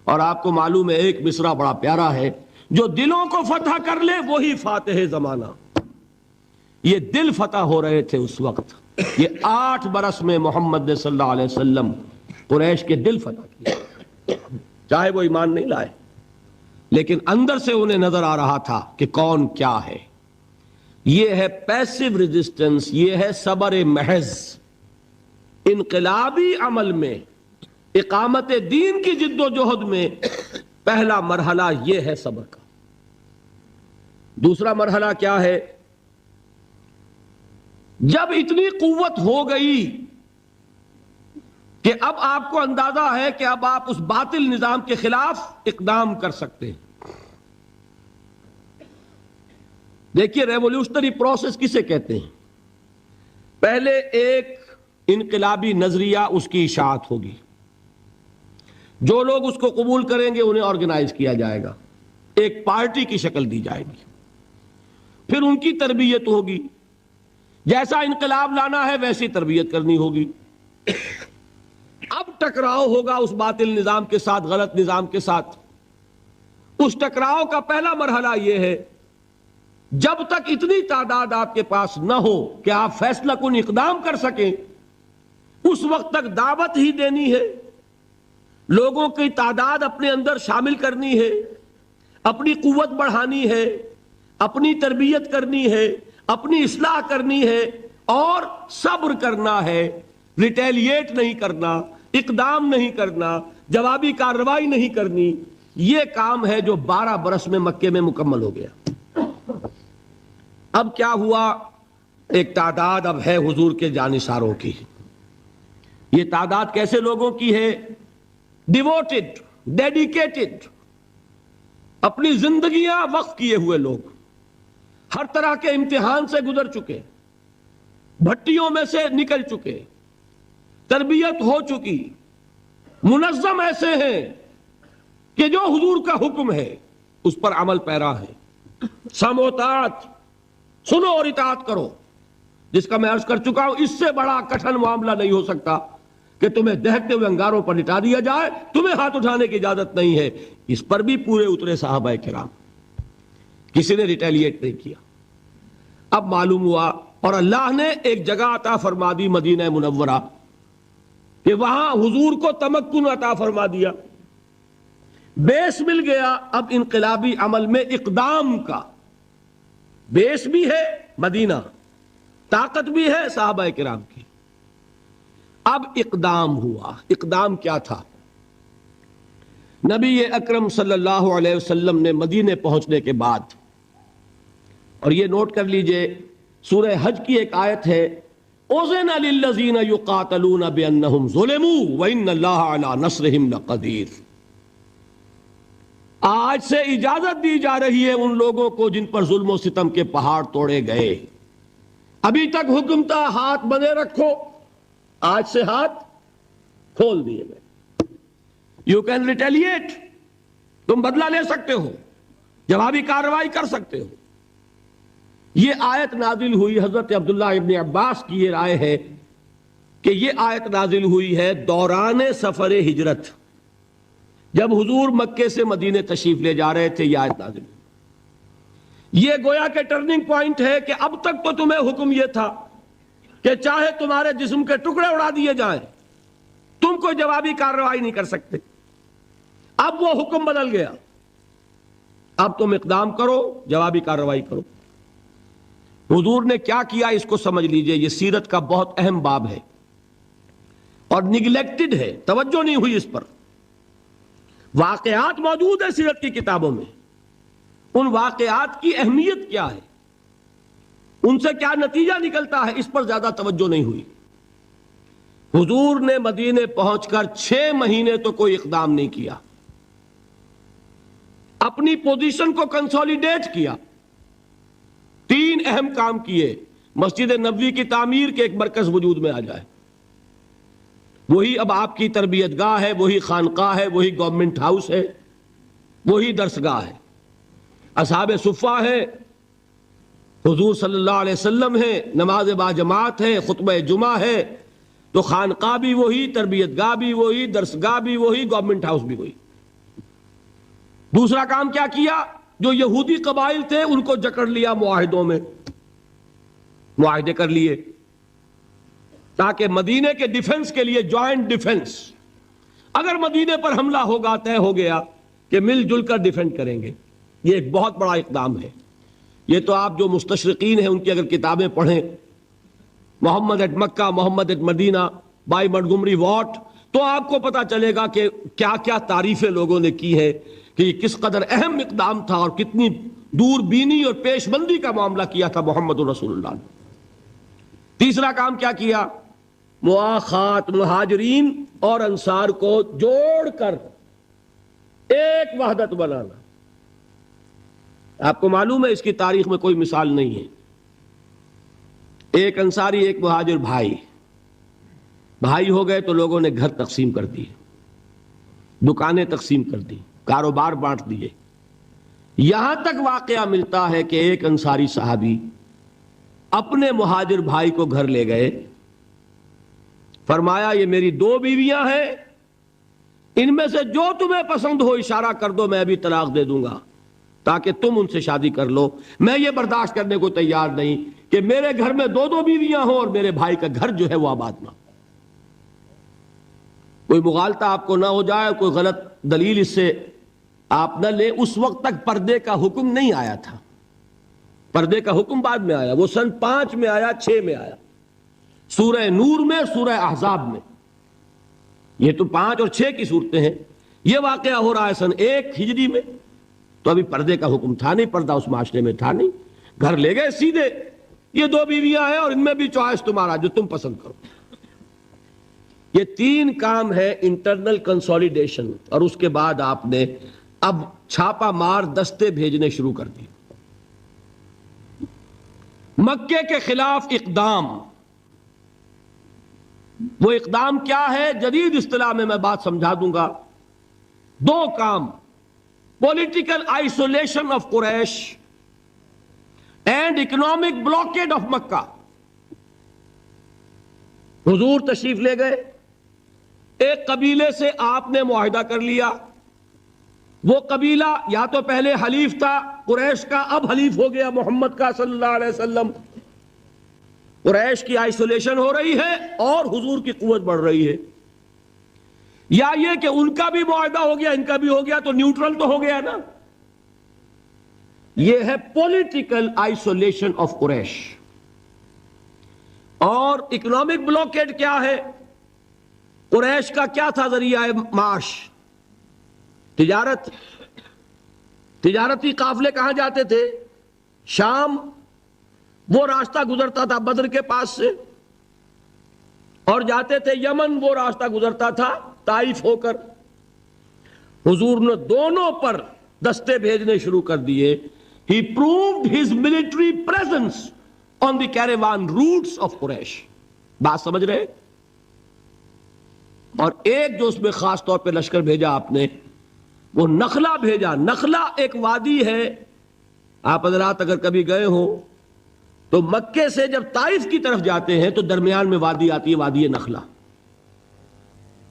اور آپ کو معلوم ہے ایک مصرع بڑا پیارا ہے، جو دلوں کو فتح کر لے وہی فاتح زمانہ۔ یہ دل فتح ہو رہے تھے اس وقت، یہ 8 برس میں محمد صلی اللہ علیہ وسلم قریش کے دل فتح کیے، چاہے وہ ایمان نہیں لائے، لیکن اندر سے انہیں نظر آ رہا تھا کہ کون کیا ہے۔ یہ ہے پیسو ریزسٹنس، یہ ہے صبر محض۔ انقلابی عمل میں، اقامت دین کی جد و جہد میں پہلا مرحلہ یہ ہے صبر کا۔ دوسرا مرحلہ کیا ہے؟ جب اتنی قوت ہو گئی کہ اب آپ کو اندازہ ہے کہ اب آپ اس باطل نظام کے خلاف اقدام کر سکتے ہیں۔ دیکھیے ریولوشنری پروسیس کسے کہتے ہیں؟ پہلے ایک انقلابی نظریہ، اس کی اشاعت ہوگی، جو لوگ اس کو قبول کریں گے انہیں آرگنائز کیا جائے گا، ایک پارٹی کی شکل دی جائے گی، پھر ان کی تربیت ہوگی، جیسا انقلاب لانا ہے ویسی تربیت کرنی ہوگی۔ اب ٹکراؤ ہوگا اس باطل نظام کے ساتھ، غلط نظام کے ساتھ۔ اس ٹکراؤ کا پہلا مرحلہ یہ ہے، جب تک اتنی تعداد آپ کے پاس نہ ہو کہ آپ فیصلہ کن اقدام کر سکیں، اس وقت تک دعوت ہی دینی ہے، لوگوں کی تعداد اپنے اندر شامل کرنی ہے، اپنی قوت بڑھانی ہے، اپنی تربیت کرنی ہے، اپنی اصلاح کرنی ہے، اور صبر کرنا ہے، ریٹیلیٹ نہیں کرنا، اقدام نہیں کرنا، جوابی کارروائی نہیں کرنی۔ یہ کام ہے جو 12 برس میں مکے میں مکمل ہو گیا۔ اب کیا ہوا؟ ایک تعداد اب ہے حضور کے جانثاروں کی۔ یہ تعداد کیسے لوگوں کی ہے؟ ڈیووٹڈ، ڈیڈیکیٹڈ، اپنی زندگیاں وقف کیے ہوئے لوگ، ہر طرح کے امتحان سے گزر چکے، بھٹیوں میں سے نکل چکے، تربیت ہو چکی، منظم ایسے ہیں کہ جو حضور کا حکم ہے اس پر عمل پیرا ہے۔ سم و طاعت، سنو اور اطاعت کرو، جس کا میں عرض کر چکا ہوں، اس سے بڑا کٹھن معاملہ نہیں ہو سکتا کہ تمہیں دہتے ہوئے انگاروں پر لٹا دیا جائے، تمہیں ہاتھ اٹھانے کی اجازت نہیں ہے۔ اس پر بھی پورے اترے صحابہ کرام، کسی نے ریٹیلیٹ نہیں کیا۔ اب معلوم ہوا، اور اللہ نے ایک جگہ عطا فرما دی مدینہ منورہ، کہ وہاں حضور کو تمکن عطا فرما دیا، بیس مل گیا اب انقلابی عمل میں اقدام کا۔ بیس بھی ہے مدینہ، طاقت بھی ہے صحابہ کرام کی۔ اب اقدام ہوا۔ اقدام کیا تھا؟ نبی اکرم صلی اللہ علیہ وسلم نے مدینے پہنچنے کے بعد، اور یہ نوٹ کر لیجئے، سورہ حج کی ایک آیت ہے، اُذِنَ لِلَّذِينَ يُقَاتَلُونَ بِأَنَّهُمْ ظُلِمُوا وَإِنَّ اللَّهَ عَلَى نَصْرِهِمْ لَقَدِيرٌ۔ آج سے اجازت دی جا رہی ہے ان لوگوں کو جن پر ظلم و ستم کے پہاڑ توڑے گئے۔ ابھی تک حکم تھا ہاتھ بندے رکھو، آج سے ہاتھ کھول دیے گئے۔ یو کین ریٹیلیٹ، تم بدلہ لے سکتے ہو، جوابی کارروائی کر سکتے ہو۔ یہ آیت نازل ہوئی، حضرت عبداللہ ابن عباس کی یہ رائے ہے کہ یہ آیت نازل ہوئی ہے دوران سفر ہجرت، جب حضور مکے سے مدینے تشریف لے جا رہے تھے، یہ آیت نازل ہوئی۔ یہ گویا کہ ٹرننگ پوائنٹ ہے کہ اب تک تو تمہیں حکم یہ تھا کہ چاہے تمہارے جسم کے ٹکڑے اڑا دیے جائیں، تم کوئی جوابی کارروائی نہیں کر سکتے۔ اب وہ حکم بدل گیا، اب تم اقدام کرو، جوابی کارروائی کرو۔ حضور نے کیا کیا اس کو سمجھ لیجئے، یہ سیرت کا بہت اہم باب ہے اور نگلیکٹڈ ہے، توجہ نہیں ہوئی اس پر۔ واقعات موجود ہیں سیرت کی کتابوں میں، ان واقعات کی اہمیت کیا ہے، ان سے کیا نتیجہ نکلتا ہے، اس پر زیادہ توجہ نہیں ہوئی۔ حضور نے مدینے پہنچ کر 6 مہینے تو کوئی اقدام نہیں کیا، اپنی پوزیشن کو کنسولیڈیٹ کیا۔ 3 اہم کام کیے۔ مسجد نبوی کی تعمیر کے ایک مرکز وجود میں آ جائے، وہی اب آپ کی تربیت گاہ ہے، وہی خانقاہ ہے، وہی گورنمنٹ ہاؤس ہے، وہی درسگاہ ہے، اصحاب صفہ ہے، حضور صلی اللہ علیہ وسلم ہے، نماز با جماعت ہے، خطبہ جمعہ ہے، تو خانقاہ بھی وہی، تربیت گاہ بھی وہی، درسگاہ بھی وہی، گورنمنٹ ہاؤس بھی وہی۔ دوسرا کام کیا کیا؟ جو یہودی قبائل تھے ان کو جکڑ لیا، معاہدوں میں معاہدے کر لیے، تاکہ مدینے کے ڈیفنس کے لیے جوائنٹ ڈیفنس، اگر مدینے پر حملہ ہوگا طے ہو گیا کہ مل جل کر ڈیفینڈ کریں گے۔ یہ ایک بہت بڑا اقدام ہے۔ یہ تو آپ جو مستشرقین ہیں ان کی اگر کتابیں پڑھیں، Muhammad at Mecca, Muhammad at Medina, by Montgomery Watt, تو آپ کو پتا چلے گا کہ کیا کیا تعریفیں لوگوں نے کی ہے کہ یہ کس قدر اہم اقدام تھا اور کتنی دور بینی اور پیش بندی کا معاملہ کیا تھا محمد رسول اللہ نے۔ تیسرا کام کیا کیا؟ مواخات، مہاجرین اور انصار کو جوڑ کر ایک وحدت بنانا۔ آپ کو معلوم ہے اس کی تاریخ میں کوئی مثال نہیں ہے۔ ایک انصاری ایک مہاجر بھائی ہو گئے تو لوگوں نے گھر تقسیم کر دیے، دکانیں تقسیم کر دی، کاروبار بانٹ دیے۔ یہاں تک واقعہ ملتا ہے کہ ایک انصاری صحابی اپنے مہاجر بھائی کو گھر لے گئے، فرمایا یہ میری 2 بیویاں ہیں، ان میں سے جو تمہیں پسند ہو اشارہ کر دو، میں ابھی طلاق دے دوں گا تاکہ تم ان سے شادی کر لو۔ میں یہ برداشت کرنے کو تیار نہیں کہ میرے گھر میں 2 بیویاں ہوں اور میرے بھائی کا گھر جو ہے وہ آباد نہ ہو۔ کوئی مغالطہ آپ کو نہ ہو جائے، کوئی غلط دلیل اس سے آپ نہ لیں۔ اس وقت تک پردے کا حکم نہیں آیا تھا، پردے کا حکم بعد میں آیا، وہ سن 5 میں آیا، 6 میں آیا، سورہ نور میں، سورہ احزاب میں۔ یہ تو 5 اور 6 کی صورتیں ہیں۔ یہ واقعہ ہو رہا ہے سن 1 ہجری میں، تو ابھی پردے کا حکم تھا نہیں، پردہ اس معاشرے میں تھا نہیں۔ گھر لے گئے سیدھے، یہ 2 بیویاں ہیں اور ان میں بھی چوائس تمہارا، جو تم پسند کرو۔ یہ 3 کام ہے انٹرنل کنسولیڈیشن، اور اس کے بعد آپ نے اب چھاپا مار دستے بھیجنے شروع کر دیے۔ مکے کے خلاف اقدام، وہ اقدام کیا ہے؟ جدید اصطلاح میں بات سمجھا دوں گا۔ 2 کام: political isolation of Quraysh and economic blockade of Mecca. حضور تشریف لے گئے، ایک قبیلے سے آپ نے معاہدہ کر لیا، وہ قبیلہ یا تو پہلے حلیف تھا قریش کا، اب حلیف ہو گیا محمد کا صلی اللہ علیہ وسلم۔ قریش کی آئسولیشن ہو رہی ہے اور حضور کی قوت بڑھ رہی ہے، یا یہ کہ ان کا بھی معاہدہ ہو گیا، ان کا بھی ہو گیا، تو نیوٹرل تو ہو گیا نا۔ یہ ہے پولیٹیکل آئسولیشن آف قریش. اور اکنامک بلاکیڈ کیا ہے؟ قریش کا کیا تھا ذریعہ معاش؟ تجارت. تجارتی قافلے کہاں جاتے تھے؟ شام. وہ راستہ گزرتا تھا بدر کے پاس سے، اور جاتے تھے یمن. وہ راستہ گزرتا تھا طائف ہو کر. حضور نے دونوں پر دستے بھیجنے شروع کر دیے. He proved his military presence on the caravan routes of Quraysh. بات سمجھ رہے؟ اور ایک جو اس میں خاص طور پہ لشکر بھیجا آپ نے، وہ نخلا بھیجا. نخلا ایک وادی ہے، آپ حضرات اگر کبھی گئے ہو تو مکے سے جب طائف کی طرف جاتے ہیں تو درمیان میں وادی آتی ہے، وادی نخلا.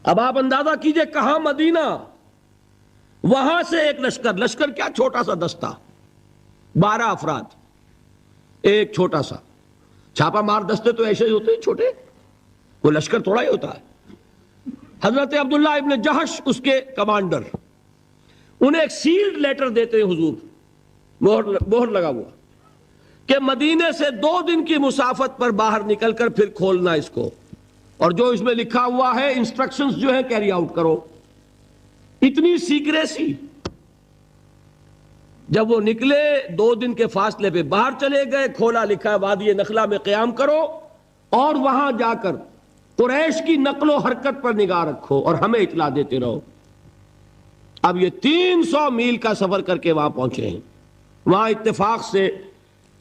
اب آپ اندازہ کیجئے کہاں مدینہ، وہاں سے ایک لشکر کیا چھوٹا سا دستہ، 12 افراد، ایک چھوٹا سا چھاپا مار دستے تو ایسے ہی ہوتے ہیں چھوٹے، وہ لشکر تھوڑا ہی ہوتا ہے. حضرت عبداللہ ابن جہش اس کے کمانڈر، انہیں ایک سیلڈ لیٹر دیتے ہیں حضور، مہر لگا ہوا، کہ مدینے سے 2 دن کی مسافت پر باہر نکل کر پھر کھولنا اس کو، اور جو اس میں لکھا ہوا ہے انسٹرکشنز جو ہے کیری آؤٹ کرو. اتنی سیکریسی. جب وہ نکلے 2 دن کے فاصلے پہ باہر چلے گئے، کھولا لکھا وادی نخلا میں قیام کرو اور وہاں جا کر قریش کی نقل و حرکت پر نگاہ رکھو اور ہمیں اطلاع دیتے رہو. اب یہ 300 میل کا سفر کر کے وہاں پہنچے ہیں. وہاں اتفاق سے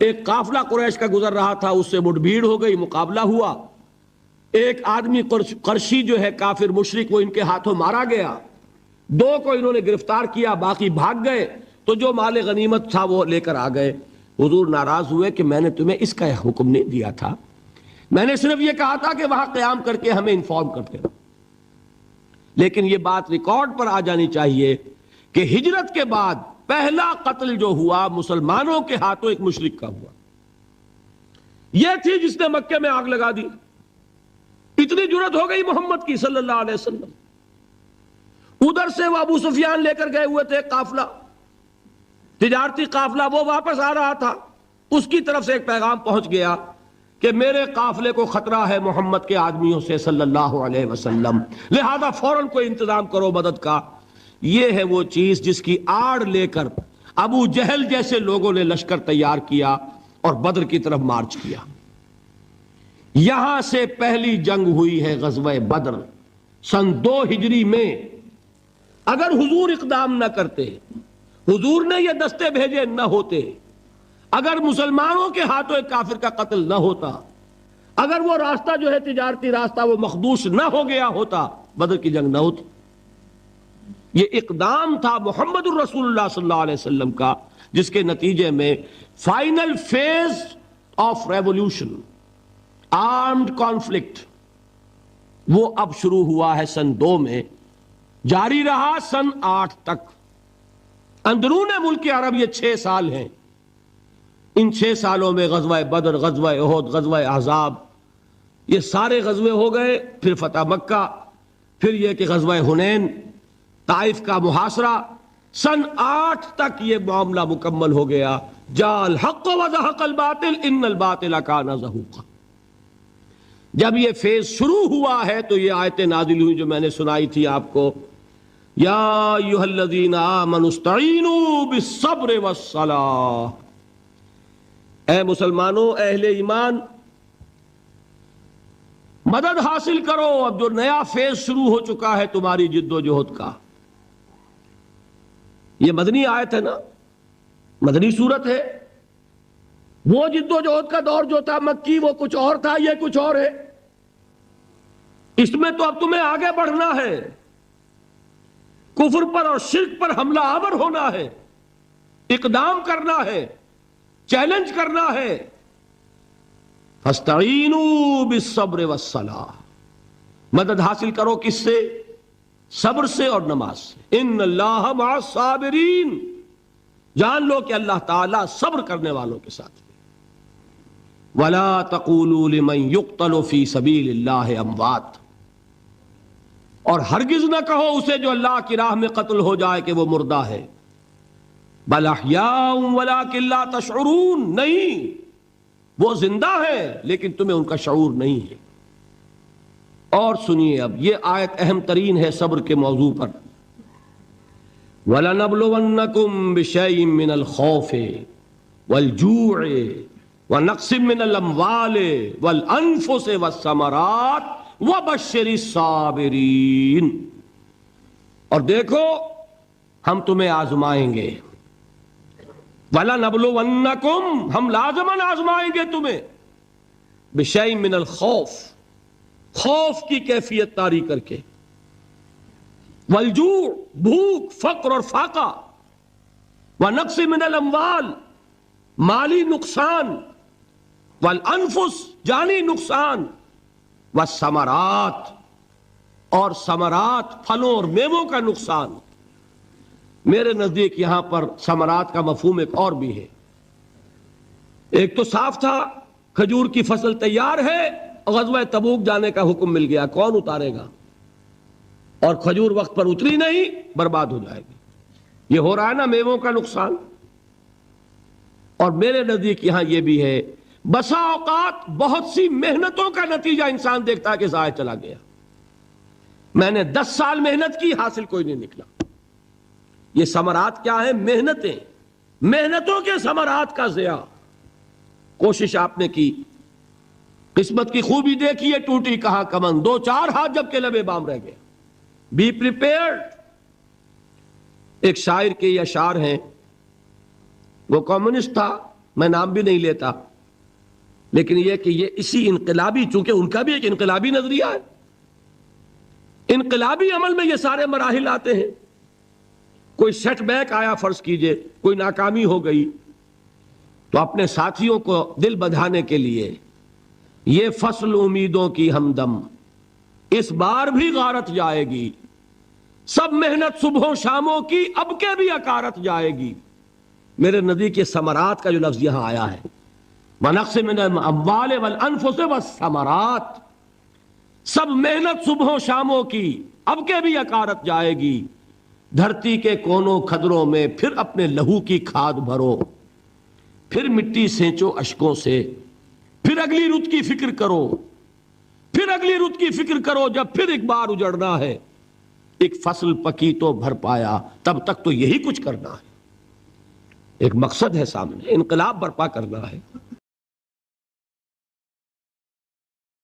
ایک قافلہ قریش کا گزر رہا تھا، اس سے مٹ بھیڑ ہو گئی، مقابلہ ہوا. ایک آدمی قرشی جو ہے کافر مشرک، وہ ان کے ہاتھوں مارا گیا. 2 کو انہوں نے گرفتار کیا، باقی بھاگ گئے. تو جو مال غنیمت تھا وہ لے کر آ گئے. حضور ناراض ہوئے کہ میں نے تمہیں اس کا حکم نہیں دیا تھا، میں نے صرف یہ کہا تھا کہ وہاں قیام کر کے ہمیں انفارم کرتے رہو. لیکن یہ بات ریکارڈ پر آ جانی چاہیے کہ ہجرت کے بعد پہلا قتل جو ہوا مسلمانوں کے ہاتھوں ایک مشرک کا ہوا. یہ تھی جس نے مکے میں آگ لگا دی. اتنی جرت ہو گئی محمد کی صلی اللہ علیہ وسلم. ادھر سے وہ ابو سفیان لے کر گئے ہوئے تھے قافلہ، تجارتی قافلہ، وہ واپس آ رہا تھا. اس کی طرف سے ایک پیغام پہنچ گیا کہ میرے قافلے کو خطرہ ہے محمد کے آدمیوں سے صلی اللہ علیہ وسلم، لہذا فوراً کوئی انتظام کرو مدد کا. یہ ہے وہ چیز جس کی آڑ لے کر ابو جہل جیسے لوگوں نے لشکر تیار کیا اور بدر کی طرف مارچ کیا. یہاں سے پہلی جنگ ہوئی ہے غزوہ بدر سن 2 ہجری میں. اگر حضور اقدام نہ کرتے، حضور نے یہ دستے بھیجے نہ ہوتے، اگر مسلمانوں کے ہاتھوں ایک کافر کا قتل نہ ہوتا، اگر وہ راستہ جو ہے تجارتی راستہ وہ مخدوش نہ ہو گیا ہوتا، بدر کی جنگ نہ ہوتی. یہ اقدام تھا محمد الرسول اللہ صلی اللہ علیہ وسلم کا، جس کے نتیجے میں final phase of revolution, armed conflict, وہ اب شروع ہوا ہے سن 2 میں، جاری رہا سن 8 تک. اندرون ملک عرب یہ 6 سال ہیں. ان 6 سالوں میں غزوہ بدر، غزوہ احد، غزوہ احزاب، یہ سارے غزوے ہو گئے. پھر فتح مکہ، پھر یہ کہ غزوہ حنین، طائف کا محاصرہ. سن 8 تک یہ معاملہ مکمل ہو گیا. جاء الحق وزهق الباطل ان الباطل کان زہوقا. جب یہ فیز شروع ہوا ہے تو یہ آیتیں نازل ہوئی جو میں نے سنائی تھی آپ کو، یا ایھا الذین آمنوا استعینوا بالصبر والصلاۃ. اے مسلمانوں، اہل ایمان، مدد حاصل کرو. اب جو نیا فیز شروع ہو چکا ہے تمہاری جد و جہد کا. یہ مدنی آیت ہے نا، مدنی صورت ہے. وہ جد و جہد کا دور جو تھا مکی، وہ کچھ اور تھا، یہ کچھ اور ہے. اس میں تو اب تمہیں آگے بڑھنا ہے، کفر پر اور شرک پر حملہ آور ہونا ہے، اقدام کرنا ہے، چیلنج کرنا ہے. فاستعینوا بالصبر والصلاۃ. مدد حاصل کرو کس سے؟ صبر سے اور نماز سے. ان اللہ مع الصابرین. جان لو کہ اللہ تعالیٰ صبر کرنے والوں کے ساتھ ہے. وَلَا تَقُولُوا لِمَنْ يُقْتَلُ فِي سَبِيلِ اللَّهِ أَمْوَاتٌ. اور ہرگز نہ کہو اسے جو اللہ کی راہ میں قتل ہو جائے کہ وہ مردہ ہے. بل احیاء ولکن لا تشعرون، نہیں، وہ زندہ ہے لیکن تمہیں ان کا شعور نہیں ہے۔ اور سنیے اب یہ آیت اہم ترین ہے صبر کے موضوع پر۔ وَلَنَبْلُوَنَّكُمْ بِشَيْءٍ مِّنَ الْخَوْفِ وَالْجُوعِ وَنَقْصٍ مِّنَ الْأَمْوَالِ وَالْأَنفُسِ وَالثَّمَرَاتِ وَبَشِّرِ الصَّابِرِينَ، اور دیکھو ہم تمہیں آزمائیں گے، وَلَنَبْلُوَنَّكُمْ، ہم لازماً آزمائیں گے تمہیں، بِشَيْءٍ مِّنَ الْخَوْفِ، خوف کی کیفیت طاری کر کے، والجوع، بھوک، فقر اور فاقہ، ونقص من الاموال، مالی نقصان، والانفس، جانی نقصان، والثمرات، اور ثمرات، پھلوں اور میووں کا نقصان۔ میرے نزدیک یہاں پر ثمرات کا مفہوم ایک اور بھی ہے۔ ایک تو صاف تھا کھجور کی فصل تیار ہے، غزوہ تبوک جانے کا حکم مل گیا، کون اتارے گا؟ اور کھجور وقت پر اتری نہیں، برباد ہو جائے گی۔ یہ ہو رہا ہے نا میووں کا نقصان۔ اور میرے نزدیک یہاں یہ بھی ہے، بسا اوقات بہت سی محنتوں کا نتیجہ انسان دیکھتا ہے کہ ضائع چلا گیا، میں نے 10 سال محنت کی، حاصل کوئی نہیں نکلا۔ یہ ثمرات کیا ہیں؟ محنتیں، محنتوں کے ثمرات کا ضیاع۔ کوشش آپ نے کی، قسمت کی خوبی دیکھیے، ٹوٹی کہاں کمن، 2-4 ہاتھ جب کے لبے بام رہ گئے۔ Be prepared. ایک شاعر کے یہ اشعار ہیں، وہ کمیونسٹ تھا، میں نام بھی نہیں لیتا، لیکن یہ کہ یہ اسی انقلابی، چونکہ ان کا بھی ایک انقلابی نظریہ ہے، انقلابی عمل میں یہ سارے مراحل آتے ہیں۔ کوئی سیٹ بیک آیا فرض کیجئے، کوئی ناکامی ہو گئی، تو اپنے ساتھیوں کو دل بندھانے کے لیے یہ فصل امیدوں کی ہمدم اس بار بھی غارت جائے گی، سب محنت صبحوں شاموں کی اب کے بھی اکارت جائے گی۔ میرے نزدیک یہ ثمرات کا جو لفظ یہاں آیا ہے، وَنَقْصٍ مِّنَ الْأَمْوَالِ وَالْأَنفُسِ وَالثَّمَرَاتِ، سب محنت صبحوں شاموں کی اب کے بھی اکارت جائے گی۔ دھرتی کے کونوں کھدروں میں پھر اپنے لہو کی کھاد بھرو، پھر مٹی سینچو اشکوں سے، پھر اگلی رت کی فکر کرو، پھر اگلی رت کی فکر کرو، جب پھر ایک بار اجڑنا ہے، ایک فصل پکی تو بھر پایا، تب تک تو یہی کچھ کرنا ہے۔ ایک مقصد ہے سامنے، انقلاب برپا کرنا ہے۔